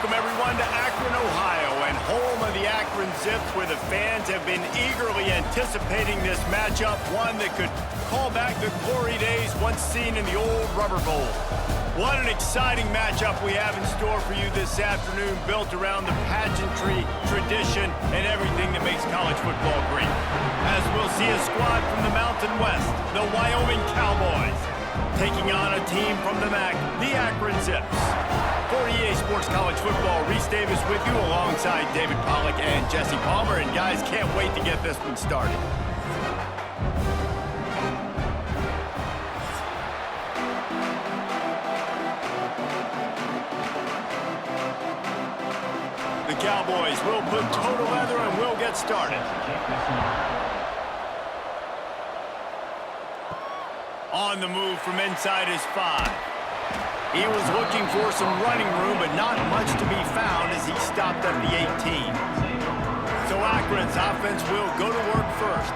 Welcome, everyone, to Akron, Ohio, and home of the Akron Zips, where the fans have been eagerly anticipating this matchup, one that could call back the glory days once seen in the old Rubber Bowl. What an exciting matchup we have in store for you this afternoon, built around the pageantry, tradition, and everything that makes college football great. As we'll see a squad from the Mountain West, the Wyoming Cowboys, taking on a team from the MAC, the Akron Zips. For EA Sports College Football, Reese Davis with you alongside David Pollack and Jesse Palmer. And guys, can't wait to get this one started. The Cowboys will put total leather and we'll get started. On the move from inside his 5. He was looking for some running room, but not much to be found as he stopped at the 18. So Akron's offense will go to work first.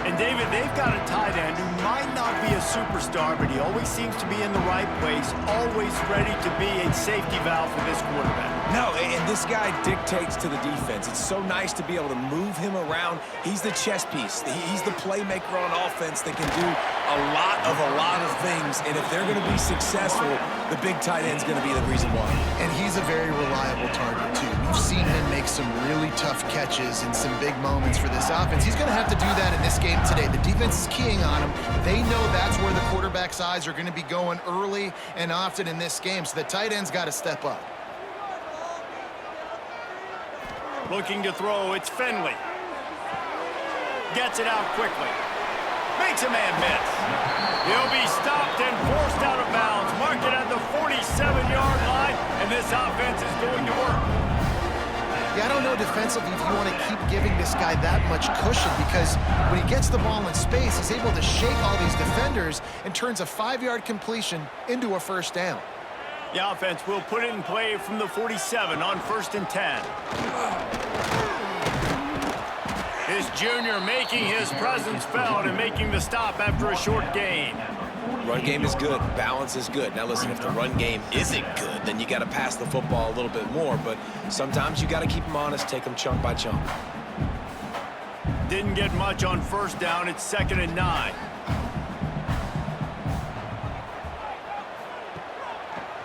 And David, they've got a tight end who might not be a superstar, but he always seems to be in the right place, always ready to be a safety valve for this quarterback. No, and this guy dictates to the defense. It's so nice to be able to move him around. He's the chess piece. He's the playmaker on offense that can do a lot of things. And if they're going to be successful, the big tight end's going to be the reason why. And he's a very reliable target, too. We've seen him make some really tough catches in some big moments for this offense. He's going to have to do that in this game today. The defense is keying on him. They know that's where the quarterback's eyes are going to be going early and often in this game. So the tight end's got to step up. Looking to throw, it's Finley. Gets it out quickly. Makes a man miss. He'll be stopped and forced out of bounds. Mark it at the 47-yard line, and this offense is going to work. Yeah, I don't know defensively if you want to keep giving this guy that much cushion, because when he gets the ball in space, he's able to shake all these defenders and turns a 5-yard completion into a first down. The offense will put it in play from the 47 on 1st and 10. This junior making his presence felt and making the stop after a short gain. Run game is good. Balance is good. Now listen, if the run game isn't good, then you got to pass the football a little bit more. But sometimes you got to keep them honest, take them chunk by chunk. Didn't get much on 1st down. It's 2nd and 9.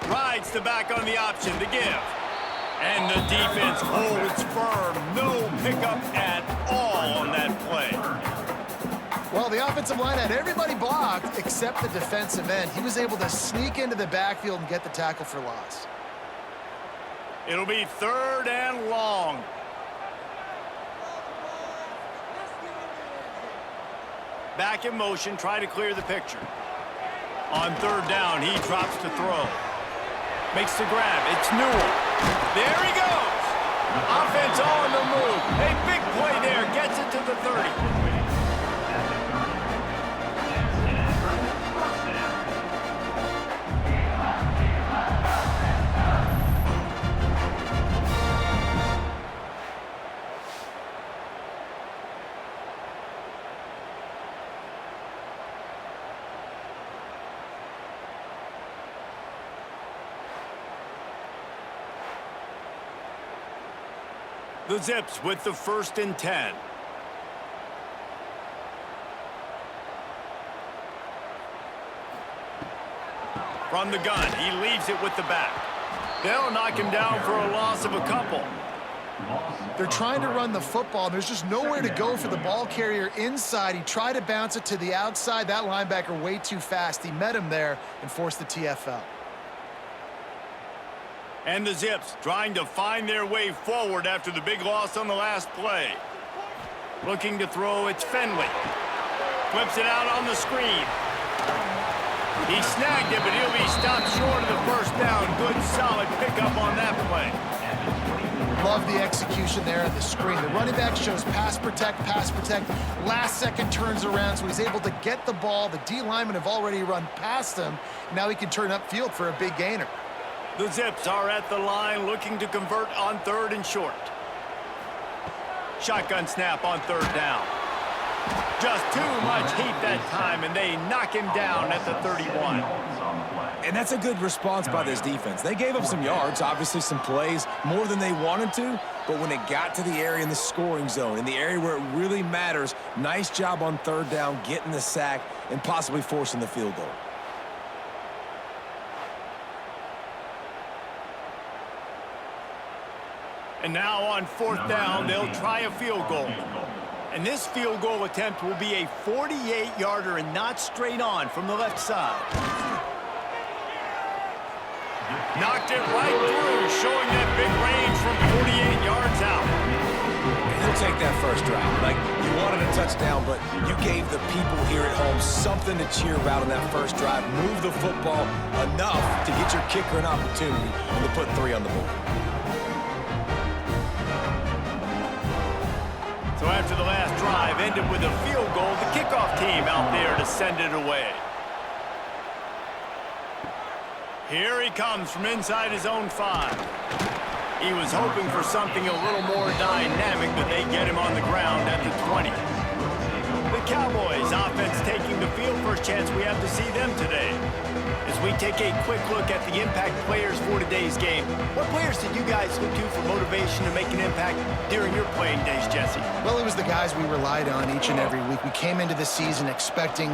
Rides the back on the option to give. And the defense holds firm. No pickup at all on that play. Well, the offensive line had everybody blocked except the defensive end. He was able to sneak into the backfield and get the tackle for loss. It'll be 3rd and long. Back in motion, try to clear the picture. On 3rd down, he drops to throw. Makes the grab. It's Newell. There he goes. Offense on the move. A big play there. Gets it to the 30. The Zips with the 1st and 10. From the gun, he leaves it with the back. They'll knock him down for a loss of a couple. They're trying to run the football. There's just nowhere to go for the ball carrier inside. He tried to bounce it to the outside. That linebacker way too fast. He met him there and forced the TFL. And the Zips trying to find their way forward after the big loss on the last play. Looking to throw, it's Finley. Flips it out on the screen. He snagged it, but he'll be stopped short of the 1st down. Good, solid pickup on that play. Love the execution there on the screen. The running back shows pass protect, last second turns around, so he's able to get the ball. The D linemen have already run past him. Now he can turn upfield for a big gainer. The Zips are at the line looking to convert on 3rd and short. Shotgun snap on 3rd down. Just too much heat that time, and they knock him down at the 31. And that's a good response by this defense. They gave up some yards, obviously some plays, more than they wanted to, but when it got to the area in the scoring zone, in the area where it really matters, nice job on third down, getting the sack, and possibly forcing the field goal. And now on fourth down, they'll try a field goal. And this field goal attempt will be a 48-yarder and not straight on from the left side. Knocked it right through, showing that big range from 48 yards out. And he'll take that first drive. Like, you wanted a touchdown, but you gave the people here at home something to cheer about in that first drive. Move the football enough to get your kicker an opportunity and to put 3 on the board. So after the last drive ended with a field goal, the kickoff team out there to send it away. Here he comes from inside his own 5. He was hoping for something a little more dynamic, but they get him on the ground at the 20. The Cowboys offense taking the field. First chance we have to see them today. As we take a quick look at the impact players for today's game, what players did you guys look to for motivation to make an impact during your playing days, Jesse? Well, it was the guys we relied on each and every week. We came into the season expecting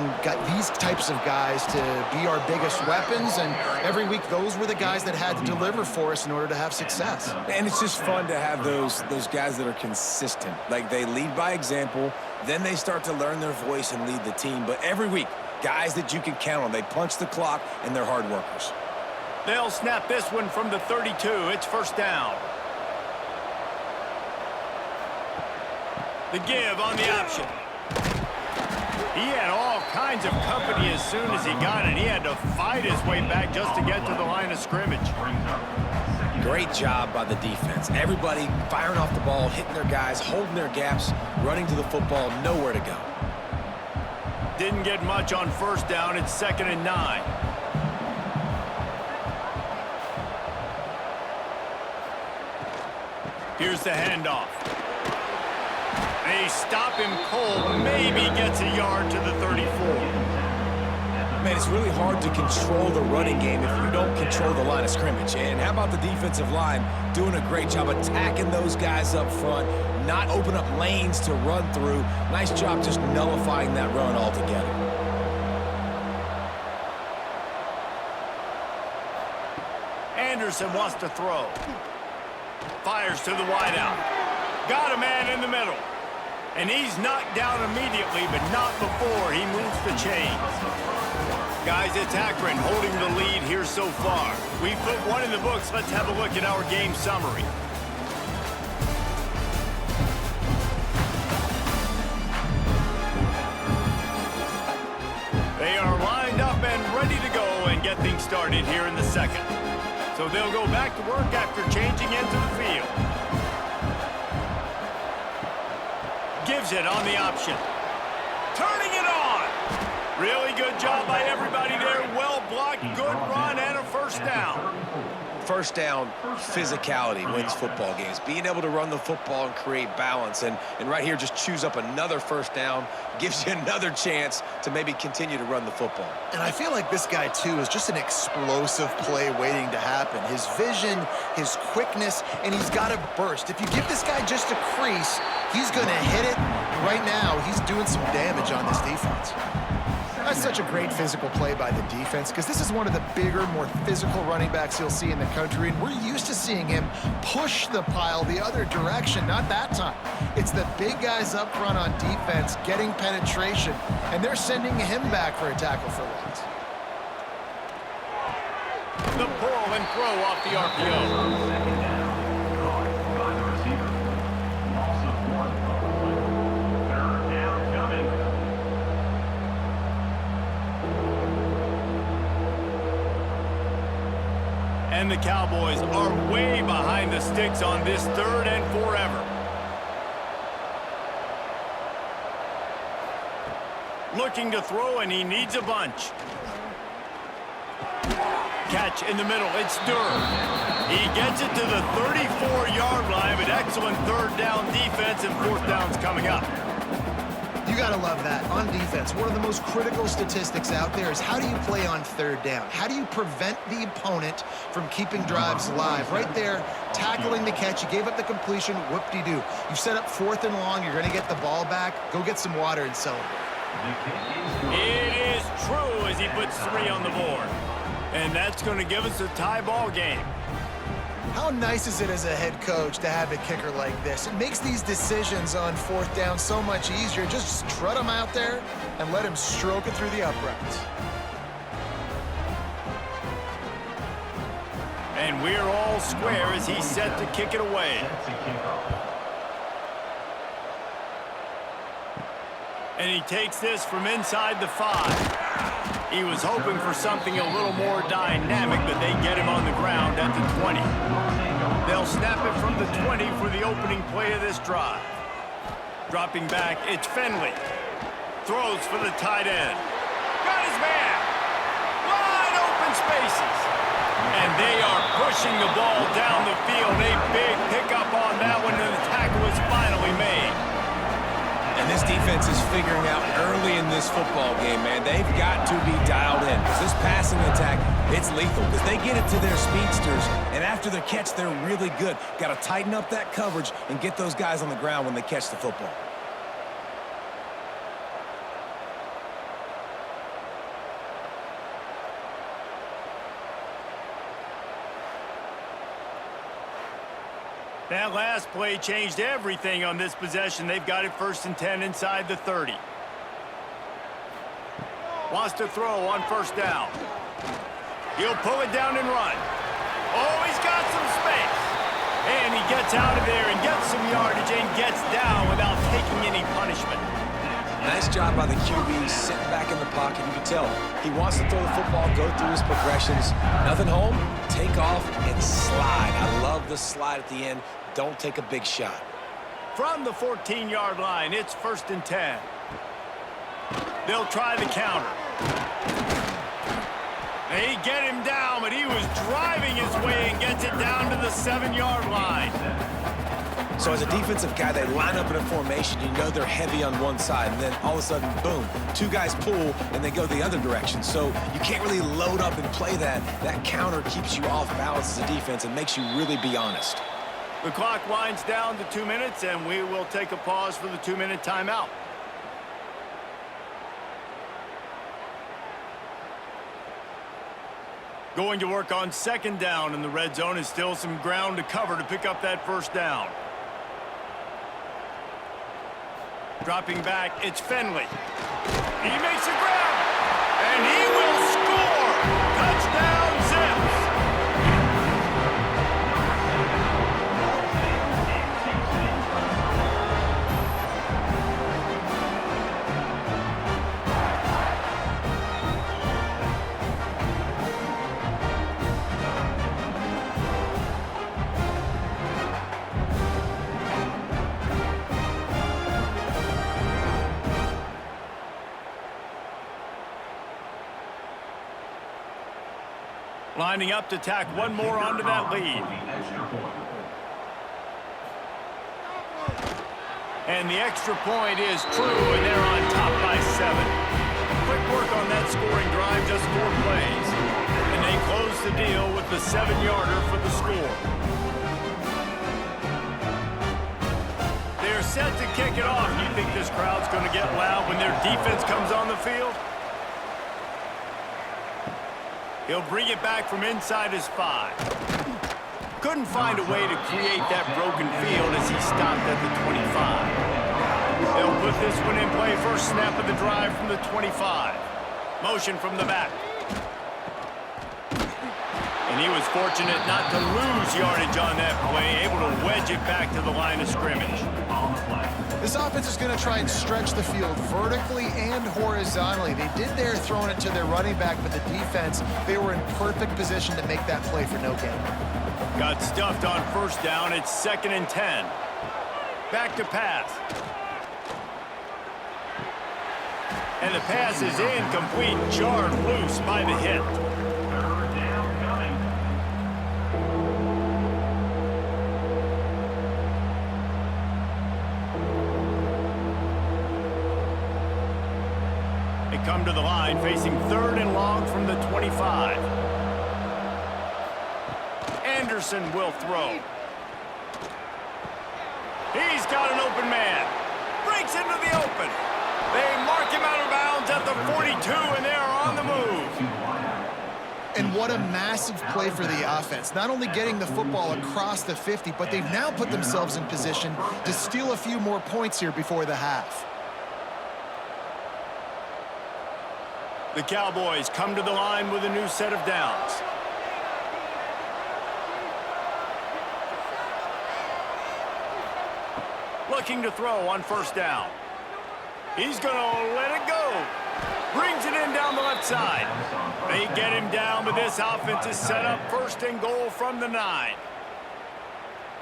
these types of guys to be our biggest weapons, and every week those were the guys that had to deliver for us in order to have success. And it's just fun to have those guys that are consistent. Like, they lead by example, then they start to learn their voice and lead the team. But every week, guys that you can count on. They punch the clock, and they're hard workers. They'll snap this one from the 32. It's first down. The give on the option. He had all kinds of company as soon as he got it. He had to fight his way back just to get to the line of scrimmage. Great job by the defense. Everybody firing off the ball, hitting their guys, holding their gaps, running to the football, nowhere to go. Didn't get much on first down. It's 2nd and 9. Here's the handoff. They stop him cold. Maybe gets a yard to the 34. Man, it's really hard to control the running game if you don't control the line of scrimmage. And how about the defensive line doing a great job attacking those guys up front, not open up lanes to run through. Nice job just nullifying that run altogether. Anderson wants to throw. Fires to the wideout. Got a man in the middle. And he's knocked down immediately, but not before he moves the chains. Guys, it's Akron holding the lead here so far. We've put one in the books. Let's have a look at our game summary. They are lined up and ready to go and get things started here in the second. So they'll go back to work after changing into the field. Gives it on the option. Turning it on. Really good job by everybody there. Well blocked, good run, and a first down. First down, physicality wins football games. Being able to run the football and create balance. And right here, just choose up another first down. Gives you another chance to maybe continue to run the football. And I feel like this guy, too, is just an explosive play waiting to happen. His vision, his quickness, and he's got a burst. If you give this guy just a crease, he's going to hit it. Right now, he's doing some damage on this defense. That's such a great physical play by the defense because this is one of the bigger, more physical running backs you'll see in the country, and we're used to seeing him push the pile the other direction, not that time. It's the big guys up front on defense getting penetration, and they're sending him back for a tackle for loss. The pull and throw off the RPO. And the Cowboys are way behind the sticks on this 3rd and forever. Looking to throw, and he needs a bunch. Catch in the middle. It's Durham. He gets it to the 34-yard line, but excellent 3rd down defense, and 4th down's coming up. You gotta love that. On defense, one of the most critical statistics out there is how do you play on third down? How do you prevent the opponent from keeping drives alive? Right there, tackling the catch. You gave up the completion, whoop-de-doo. You set up 4th and long. You're going to get the ball back. Go get some water and celebrate. It is true as he puts 3 on the board. And that's going to give us a tie ball game. How nice is it as a head coach to have a kicker like this? It makes these decisions on 4th down so much easier. Just strut him out there and let him stroke it through the uprights. And we're all square as he's set to kick it away. And he takes this from inside the 5. He was hoping for something a little more dynamic, but they get him on the ground at the 20. They'll snap it from the 20 for the opening play of this drive. Dropping back, it's Finley. Throws for the tight end. Got his man. Wide open spaces. And they are pushing the ball down the field. A big pickup on that one, and the tackle is finally made. And this defense is figuring out early in this football game, man. They've got to be dialed in. Because this passing attack, it's lethal. Because they get it to their speedsters, and after the catch, they're really good. Got to tighten up that coverage and get those guys on the ground when they catch the football. That last play changed everything on this possession. They've got it 1st and 10 inside the 30. Wants to throw on 1st down. He'll pull it down and run. Oh, he's got some space. And he gets out of there and gets some yardage and gets down without taking any punishment. Nice job by the QB, sitting back in the pocket. You can tell he wants to throw the football, go through his progressions. Nothing home, take off, and slide. I love the slide at the end. Don't take a big shot. From the 14-yard line, it's 1st and 10. They'll try the counter. They get him down, but he was driving his way and gets it down to the 7-yard line. So as a defensive guy, they line up in a formation. You know they're heavy on one side, and then all of a sudden, boom, 2 guys pull, and they go the other direction. So you can't really load up and play that. That counter keeps you off balance as a defense and makes you really be honest. The clock winds down to 2 minutes, and we will take a pause for the 2-minute timeout. Going to work on 2nd down in the red zone is still some ground to cover to pick up that 1st down. Dropping back, it's Finley. He makes a grab, and he will score! Touchdown, Zips! Lining up to tack one more onto that lead. And the extra point is true, and they're on top by 7. Quick work on that scoring drive, just 4 plays. And they close the deal with the 7-yarder for the score. They're set to kick it off. You think this crowd's going to get loud when their defense comes on the field? He'll bring it back from inside his 5. Couldn't find a way to create that broken field as he stopped at the 25. They'll put this one in play, first snap of the drive from the 25. Motion from the back. And he was fortunate not to lose yardage on that play, able to wedge it back to the line of scrimmage. This offense is going to try and stretch the field vertically and horizontally. They did there throwing it to their running back, but the defense, they were in perfect position to make that play for no gain. Got stuffed on 1st down. It's 2nd and 10. Back to pass. And the pass is incomplete, jarred loose by the hit. come to the line, facing 3rd and long from the 25. Anderson will throw. He's got an open man. Breaks into the open. They mark him out of bounds at the 42, and they are on the move. And what a massive play for the offense. Not only getting the football across the 50, but they've now put themselves in position to steal a few more points here before the half. The Cowboys come to the line with a new set of downs. Looking to throw on 1st down. He's going to let it go. Brings it in down the left side. They get him down, but this offense is set up 1st and goal from the 9.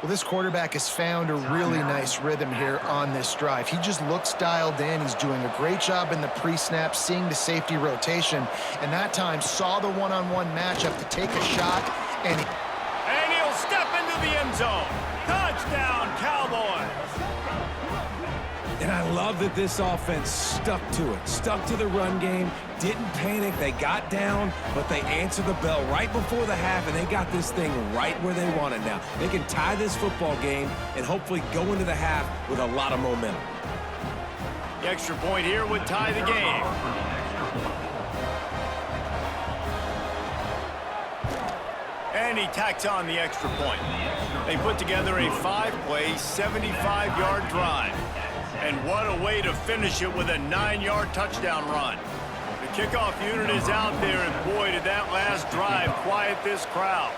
Well, this quarterback has found a really nice rhythm here on this drive. He just looks dialed in. He's doing a great job in the pre-snap, seeing the safety rotation, and that time saw the one-on-one matchup to take a shot, and he'll step into the end zone. Touchdown, Cowboys! And I love that this offense stuck to it, stuck to the run game, didn't panic. They got down, but they answered the bell right before the half, and they got this thing right where they want it now. They can tie this football game and hopefully go into the half with a lot of momentum. The extra point here would tie the game. And he tacks on the extra point. They put together a 5-play, 75-yard drive. And what a way to finish it with a 9-yard touchdown run. The kickoff unit is out there, and boy, did that last drive quiet this crowd.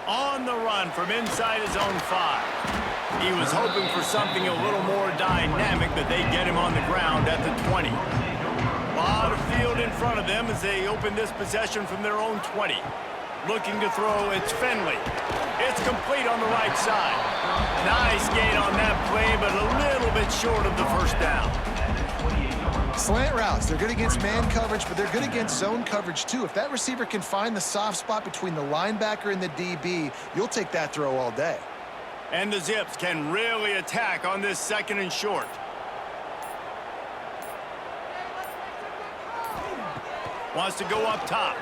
On the run from inside his own 5. He was hoping for something a little more dynamic, but they get him on the ground at the 20. A lot of field in front of them as they open this possession from their own 20. Looking to throw, it's Finley. It's complete on the right side. Nice gain on that play, but a little bit short of the 1st down. slant routes. They're good against man coverage, but they're good against zone coverage too. If that receiver can find the soft spot between the linebacker and the DB, you'll take that throw all day. And the Zips can really attack on this 2nd and short. Wants to go up top.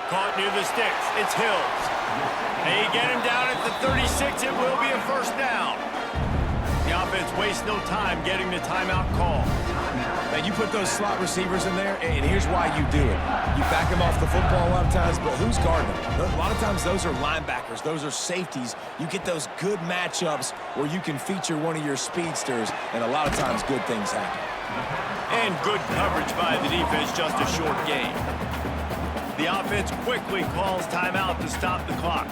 Caught near the sticks. It's Hills. They get him down at the 36. It will be a 1st down. The offense wastes no time getting the timeout call. Man, you put those slot receivers in there, and here's why you do it. You back them off the football a lot of times, but who's guarding them? A lot of times those are linebackers. Those are safeties. You get those good matchups where you can feature one of your speedsters, and a lot of times good things happen. And good coverage by the defense, just a short gain. The offense quickly calls timeout to stop the clock.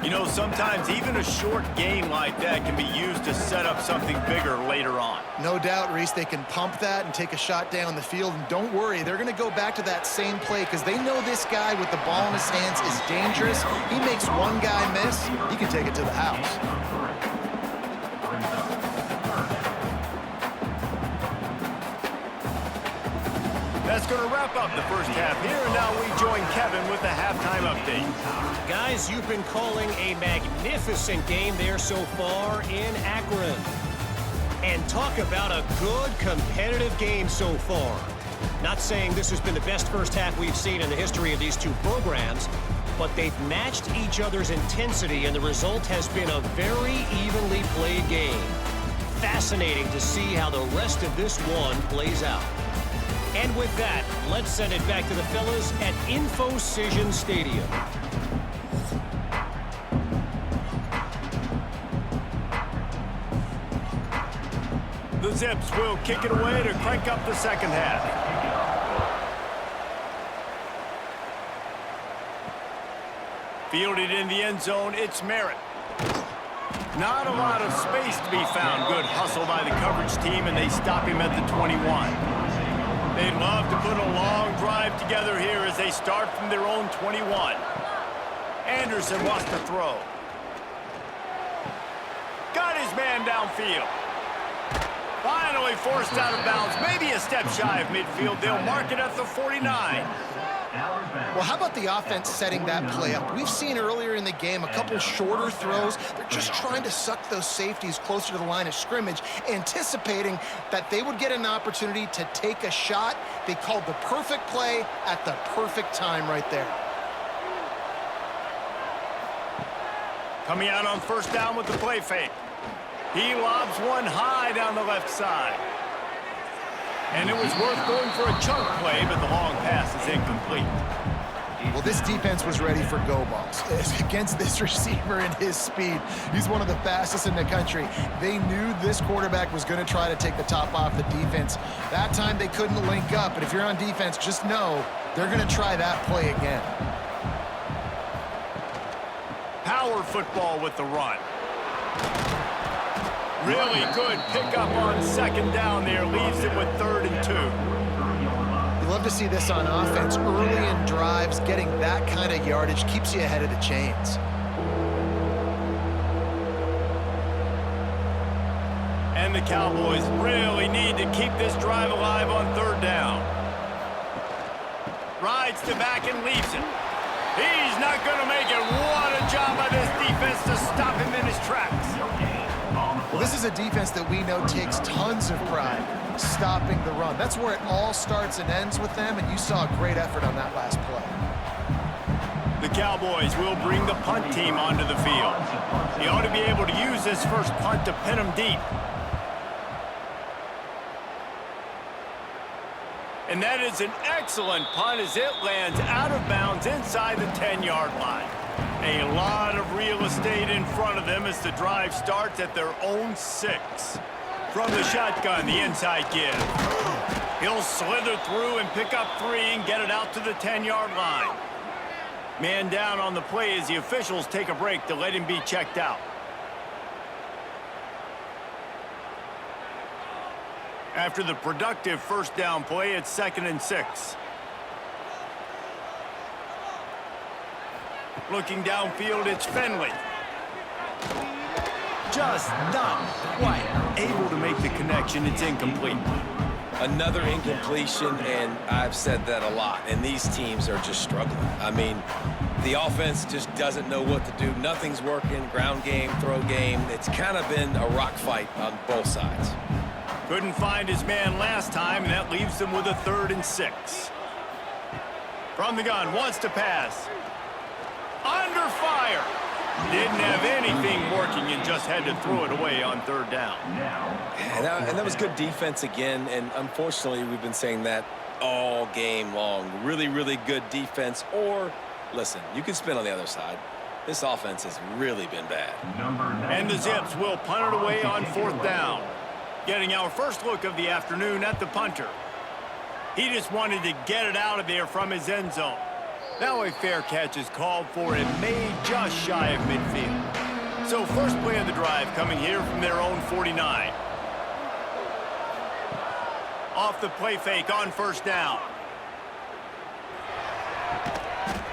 You know, sometimes even a short game like that can be used to set up something bigger later on. No doubt, Reese, they can pump that and take a shot down the field. And don't worry, they're going to go back to that same play because they know this guy with the ball in his hands is dangerous. He makes one guy miss, he can take it to the house. That's going to wrap up the first half here, and now we join Kevin with the halftime update. Guys, you've been calling a magnificent game there so far in Akron. And talk about a good competitive game so far. Not saying this has been the best first half we've seen in the history of these two programs, but they've matched each other's intensity, and the result has been a very evenly played game. Fascinating to see how the rest of this one plays out. And with that, let's send it back to the fellas at InfoCision Stadium. The Zips will kick it away to crank up the second half. Fielded in the end zone, it's Merritt. Not a lot of space to be found. Good hustle by the coverage team, and they stop him at the 21. They'd love to put a long drive together here as they start from their own 21. Anderson wants to throw. Got his man downfield. Finally forced out of bounds. Maybe a step shy of midfield. They'll mark it at the 49. Well, how about the offense setting that play up? We've seen earlier in the game a couple shorter throws. They're just trying to suck those safeties closer to the line of scrimmage, anticipating that they would get an opportunity to take a shot. They called the perfect play at the perfect time right there. Coming out on first down with the play fake. He lobs one high down the left side. And it was worth going for a chunk play, but the long pass is incomplete. Well, this defense was ready for go balls. Against this receiver and his speed, he's one of the fastest in the country. They knew this quarterback was going to try to take the top off the defense. That time they couldn't link up, but if you're on defense, just know they're going to try that play again. Power football with the run. Really good pickup on second down there. Leaves him with 3rd and 2. You love to see this on offense. Early in drives, getting that kind of yardage keeps you ahead of the chains. And the Cowboys really need to keep this drive alive on 3rd down. Rides to back and leaves it. He's not going to make it. What a job by this defense to stop him in his tracks. Well, this is a defense that we know takes tons of pride stopping the run. That's where it all starts and ends with them, and you saw a great effort on that last play. The Cowboys will bring the punt team onto the field. He ought to be able to use this first punt to pin him deep. And that is an excellent punt as it lands out of bounds inside the 10-yard line. A lot of real estate in front of them as the drive starts at their own 6. From the shotgun, the inside give. He'll slither through and pick up 3 and get it out to the 10-yard line. Man down on the play as the officials take a break to let him be checked out. After the productive first down play, it's 2nd and 6. Looking downfield, it's Finley. Just not quite able to make the connection. It's incomplete. Another incompletion, and I've said that a lot, and these teams are just struggling. I mean, the offense just doesn't know what to do. Nothing's working. Ground game, throw game. It's kind of been a rock fight on both sides. Couldn't find his man last time, and that leaves them with a 3rd and 6. From the gun, wants to pass. Under fire. Didn't have anything working and just had to throw it away on 3rd down. And that was good defense again, and unfortunately we've been saying that all game long. Really, really good defense, or, listen, you can spin on the other side. This offense has really been bad. And the Zips will punt it away on 4th down. Getting our first look of the afternoon at the punter. He just wanted to get it out of there from his end zone. Now a fair catch is called for and made just shy of midfield. So first play of the drive coming here from their own 49. Off the play fake on first down.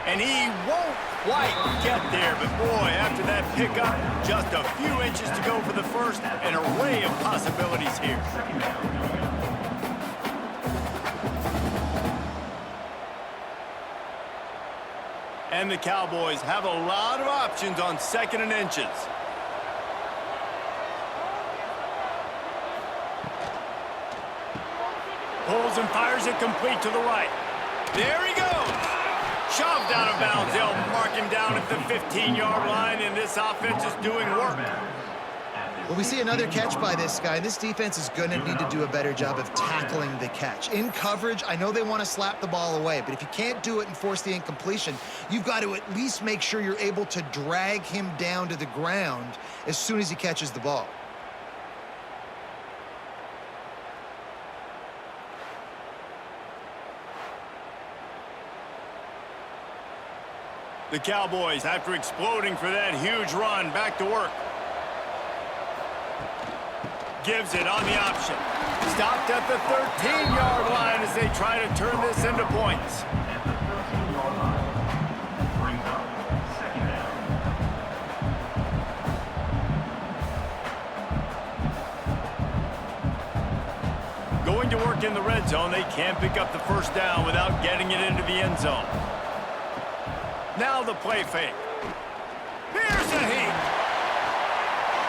And he won't quite get there, but boy, after that pickup, just a few inches to go for the first, an array of possibilities here. And the Cowboys have a lot of options on 2nd and inches. Pulls and fires it complete to the right. There he goes. Shoved out of bounds. They'll mark him down at the 15-yard line, and this offense is doing work. Well, we see another catch by this guy. This defense is going to need to do a better job of tackling the catch. In coverage, I know they want to slap the ball away, but if you can't do it and force the incompletion, you've got to at least make sure you're able to drag him down to the ground as soon as he catches the ball. The Cowboys, after exploding for that huge run, back to work. Gives it on the option. Stopped at the 13-yard line as they try to turn this into points. Going to work in the red zone, they can't pick up the first down without getting it into the end zone. Now the play fake. Here's a heat.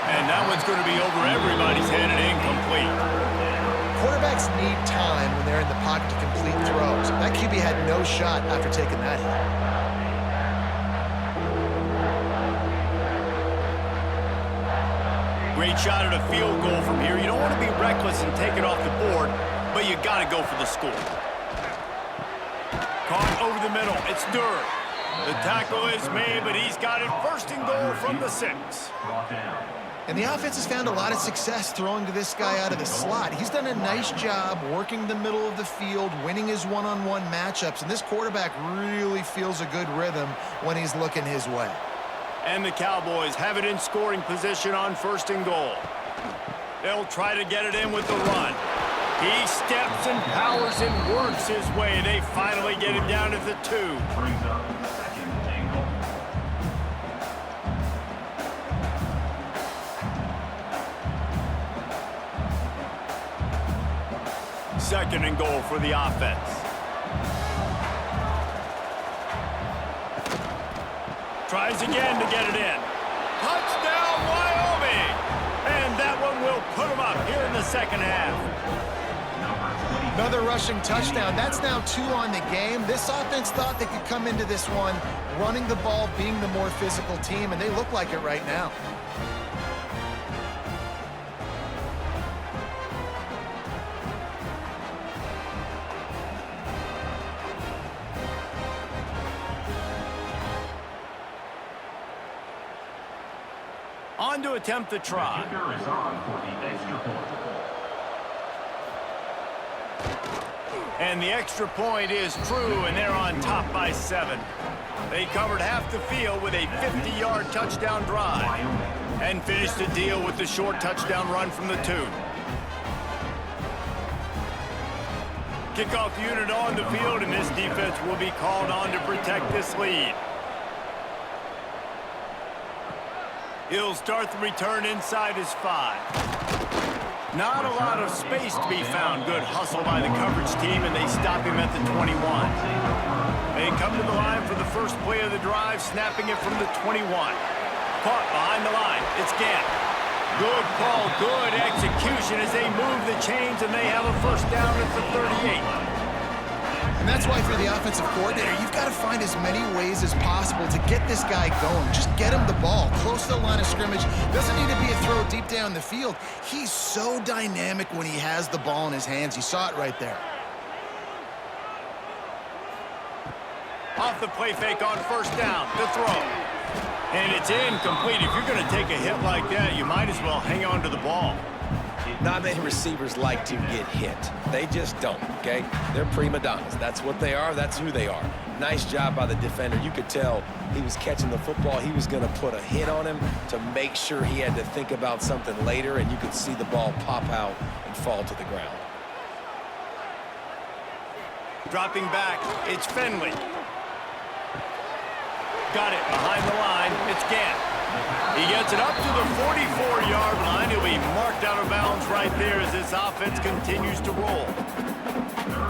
And that one's going to be over everybody's head and incomplete. Quarterbacks need time when they're in the pocket to complete throws. That QB had no shot after taking that hit. Great shot at a field goal from here. You don't want to be reckless and take it off the board, but you got to go for the score. Caught over the middle. It's Durr. The tackle is made, but he's got it first and goal from the 6. And the offense has found a lot of success throwing to this guy out of the slot. He's done a nice job working the middle of the field, winning his one-on-one matchups, and this quarterback really feels a good rhythm when he's looking his way. And the Cowboys have it in scoring position on first and goal. They'll try to get it in with the run. He steps and powers and works his way. They finally get him down at the 2. Second and goal for the offense. Tries again to get it in. Touchdown, Wyoming! And that one will put them up here in the second half. Another rushing touchdown. That's now 2 on the game. This offense thought they could come into this one running the ball, being the more physical team, and they look like it right now. On to attempt the try. And the extra point is true, and they're on top by 7. They covered half the field with a 50-yard touchdown drive and finished the deal with the short touchdown run from the 2. Kickoff unit on the field, and this defense will be called on to protect this lead. He'll start the return inside his 5. Not a lot of space to be found. Good hustle by the coverage team, and they stop him at the 21. They come to the line for the first play of the drive, snapping it from the 21. Caught behind the line. It's Gant. Good call, good execution as they move the chains, and they have a first down at the 38. And that's why for the offensive coordinator, you've got to find as many ways as possible to get this guy going. Just get him the ball close to the line of scrimmage. Doesn't need to be a throw deep down the field. He's so dynamic when he has the ball in his hands. You saw it right there. Off the play fake on first down, the throw. And it's incomplete. If you're going to take a hit like that, you might as well hang on to the ball. Not many receivers like to get hit. They just don't, okay? They're prima donnas. That's what they are. That's who they are. Nice job by the defender. You could tell he was catching the football. He was going to put a hit on him to make sure he had to think about something later, and you could see the ball pop out and fall to the ground. Dropping back, it's Finley. Got it behind the line. It's Gant. He gets it up to the 44-yard line. He'll be marked out of bounds right there as this offense continues to roll.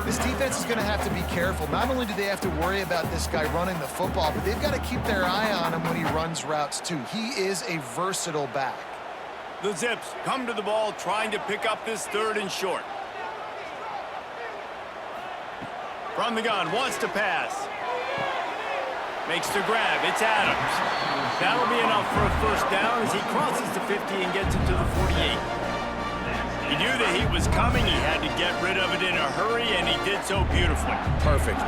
This defense is going to have to be careful. Not only do they have to worry about this guy running the football, but they've got to keep their eye on him when he runs routes too. He is a versatile back. The Zips come to the ball trying to pick up this 3rd and short. From the gun, wants to pass. Makes the grab. It's Adams. That'll be enough for a first down as he crosses the 50 and gets it to the 48. He knew the heat was coming. He had to get rid of it in a hurry, and he did so beautifully. Perfectly.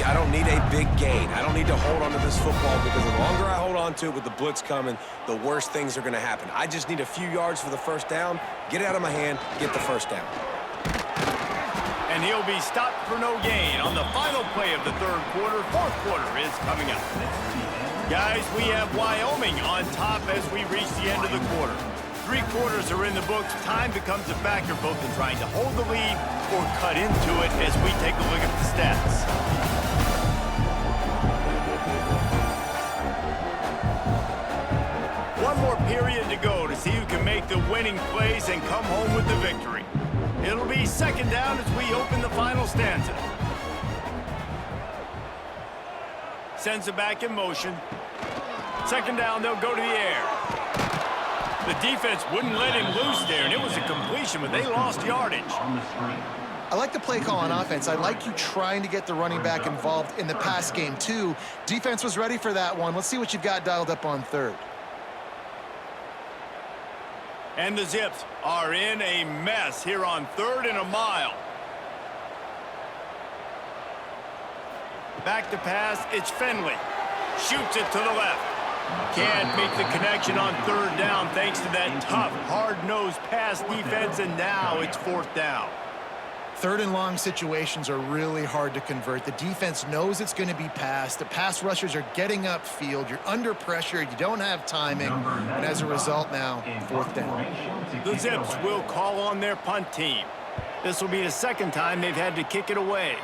I don't need a big gain. I don't need to hold on to this football because the longer I hold on to it with the blitz coming, the worse things are going to happen. I just need a few yards for the first down, get it out of my hand, get the first down. And he'll be stopped for no gain on the final play of the 3rd quarter. 4th quarter is coming up. Guys, we have Wyoming on top as we reach the end of the quarter. 3 quarters are in the books. Time becomes a factor both in trying to hold the lead or cut into it as we take a look at the stats. One more period to go to see who can make the winning plays and come home with the victory. It'll be 2nd down as we open the final stanza. Sends it back in motion. Second down, they'll go to the air. The defense wouldn't let him loose there, and it was a completion, but they lost yardage. I like the play call on offense. I like you trying to get the running back involved in the pass game, too. Defense was ready for that one. Let's see what you've got dialed up on third. And the Zips are in a mess here on 3rd and a mile. Back to pass, it's Finley. Shoots it to the left. Can't make the connection on 3rd down thanks to that tough, hard-nosed pass defense, and now it's 4th down. 3rd and long situations are really hard to convert. The defense knows it's going to be passed. The pass rushers are getting upfield. You're under pressure. You don't have timing. And as a result now, 4th down. The Zips will call on their punt team. This will be the second time they've had to kick it away.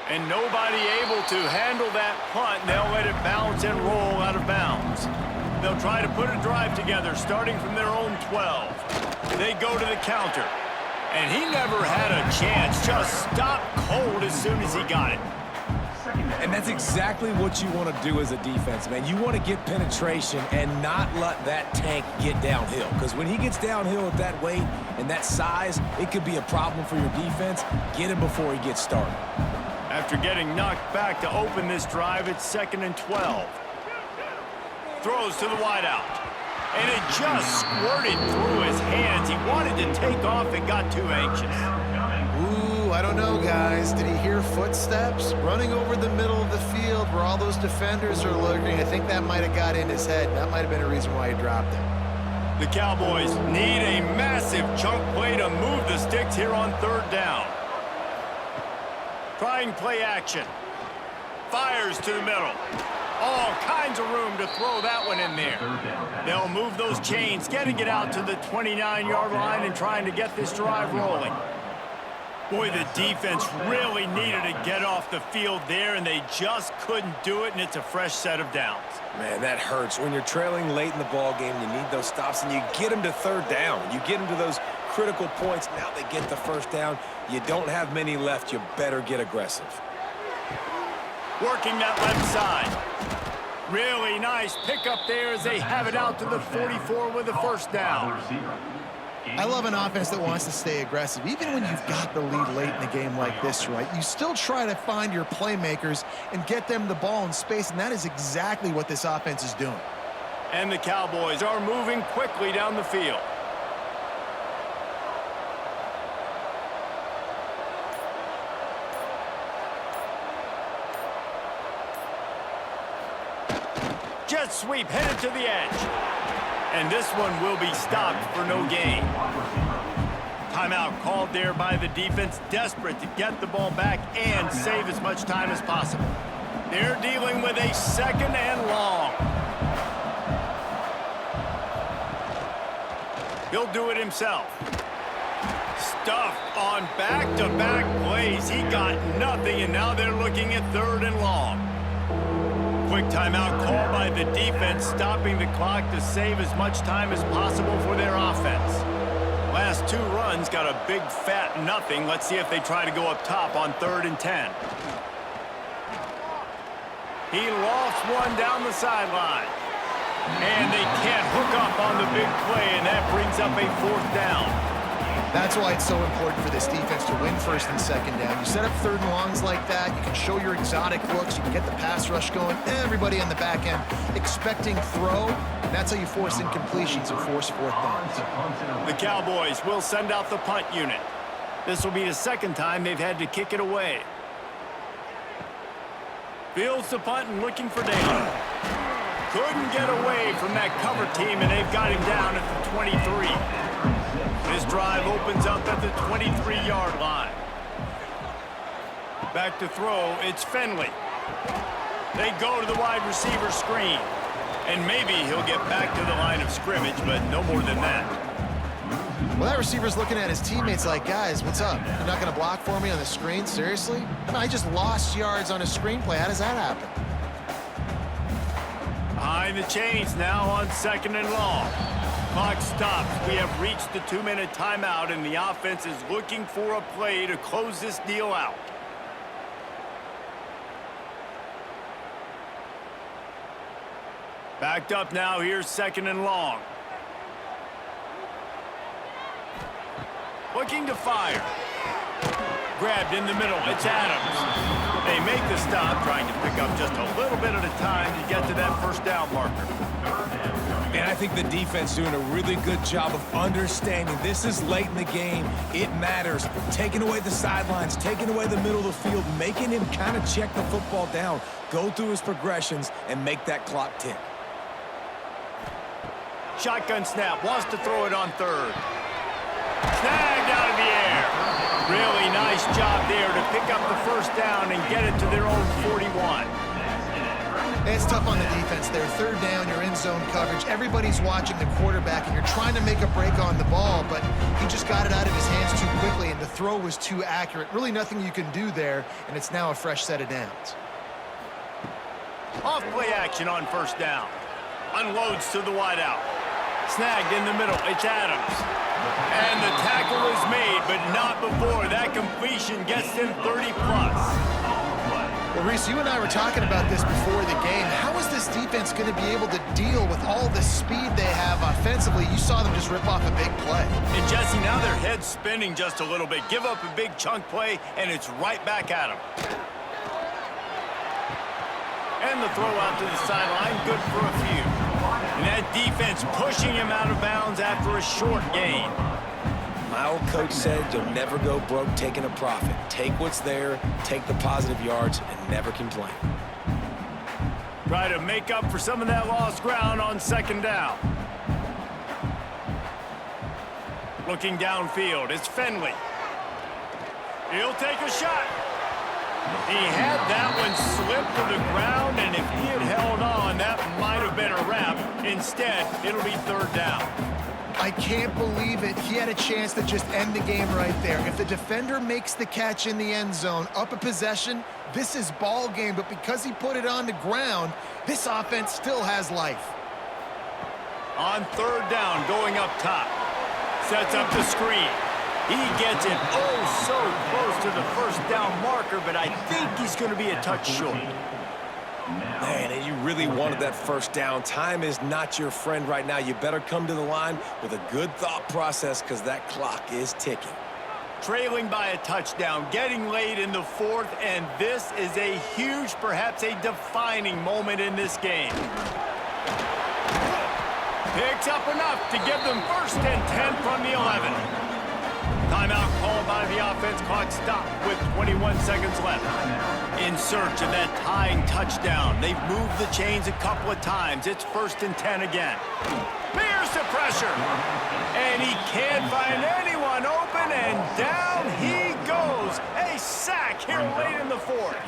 And nobody able to handle that punt. They'll let it bounce and roll out of bounds. They'll try to put a drive together starting from their own 12. They go to the counter. And he never had a chance. Just stopped cold as soon as he got it. And that's exactly what you want to do as a defense, man. You want to get penetration and not let that tank get downhill. Because when he gets downhill with that weight and that size, it could be a problem for your defense. Get him before he gets started. After getting knocked back to open this drive, it's 2nd and 12. Throws to the wideout. And it just squirted through his hands. He wanted to take off and got too anxious. Ooh, I don't know, guys. Did he hear footsteps? Running over the middle of the field where all those defenders are lurking. I think that might have got in his head. That might have been a reason why he dropped it. The Cowboys need a massive chunk play to move the sticks here on 3rd down. Trying play action. Fires to the middle. All kinds of room to throw that one in there. They'll move those chains, getting it out to the 29-yard line and trying to get this drive rolling. Boy, the defense really needed to get off the field there, and they just couldn't do it, and it's a fresh set of downs. Man, that hurts. When you're trailing late in the ball game, you need those stops, and you get them to 3rd down. You get them to those critical points. Now they get the 1st down. You don't have many left. You better get aggressive. Working that left side. Really nice pickup there as they have it out to the 44 with the 1st down. I love an offense that wants to stay aggressive. Even when you've got the lead late in a game like this, right, you still try to find your playmakers and get them the ball in space, and that is exactly what this offense is doing. And the Cowboys are moving quickly down the field. Jet sweep headed to the edge. And this one will be stopped for no gain. Timeout called there by the defense, desperate to get the ball back and save as much time as possible. They're dealing with a 2nd and long. He'll do it himself. Stuffed on back-to-back plays. He got nothing, and now they're looking at 3rd and long. Quick timeout call by the defense, stopping the clock to save as much time as possible for their offense. Last 2 runs got a big fat nothing. Let's see if they try to go up top on 3rd and 10. He lofts one down the sideline. And they can't hook up on the big play, and that brings up a 4th down. That's why it's so important for this defense to win 1st and 2nd down. You set up 3rd and longs like that, you can show your exotic looks, you can get the pass rush going, everybody on the back end expecting throw, and that's how you force incompletions and force 4th downs. The Cowboys will send out the punt unit. This will be the 2nd time they've had to kick it away. Fields the punt and looking for Dale. Couldn't get away from that cover team, and they've got him down at the 23. This drive opens up at the 23-yard line. Back to throw, it's Finley. They go to the wide receiver screen. And maybe he'll get back to the line of scrimmage, but no more than that. Well, that receiver's looking at his teammates like, guys, what's up? You're not going to block for me on the screen? Seriously? I just lost yards on a screenplay. How does that happen? Behind the chains now on 2nd and long. Clock stops. We have reached the 2-minute timeout, and the offense is looking for a play to close this deal out. Backed up now. Here's 2nd and long. Looking to fire. Grabbed in the middle. It's Adams. They make the stop, trying to pick up just a little bit at a time to get to that 1st down marker. And I think the defense doing a really good job of understanding this is late in the game. It matters. Taking away the sidelines, taking away the middle of the field, making him kind of check the football down, go through his progressions, and make that clock tick. Shotgun snap. Wants to throw it on 3rd. Snagged out of the air. Really nice job there to pick up the 1st down and get it to their own 41. It's tough on the defense there. 3rd down, you're in zone coverage. Everybody's watching the quarterback, and you're trying to make a break on the ball, but he just got it out of his hands too quickly, and the throw was too accurate. Really nothing you can do there, and it's now a fresh set of downs. Off play action on 1st down. Unloads to the wideout. Snagged in the middle. It's Adams. And the tackle is made, but not before that completion gets him 30-plus. Well, Reese, you and I were talking about this before the game. How is this defense going to be able to deal with all the speed they have offensively? You saw them just rip off a big play. And, Jesse, now their head's spinning just a little bit. Give up a big chunk play, and it's right back at them. And the throw out to the sideline, good for a few. And that defense pushing him out of bounds after a short gain. My old coach said you'll never go broke taking a profit. Take what's there, take the positive yards, and never complain. Try to make up for some of that lost ground on 2nd down. Looking downfield, it's Finley. He'll take a shot. He had that one slip to the ground, and if he had held on, that might have been a wrap. Instead, it'll be 3rd down. I can't believe it. He had a chance to just end the game right there. If the defender makes the catch in the end zone, up a possession, this is ball game. But because he put it on the ground, this offense still has life. On 3rd down, going up top. Sets up the screen. He gets it so close to the 1st down marker, but I think he's going to be a touch short. Man, and you really wanted that 1st down. Time is not your friend right now. You better come to the line with a good thought process because that clock is ticking. Trailing by a touchdown, getting late in the 4th, and this is a huge, perhaps a defining moment in this game. Picks up enough to give them 1st and 10 from the 11. Timeout called by the offense. Clock stopped with 21 seconds left. In search of that tying touchdown. They've moved the chains a couple of times. It's 1st and 10 again. Bears the pressure. And he can't find anyone open, and down he goes. A sack here late in the 4th.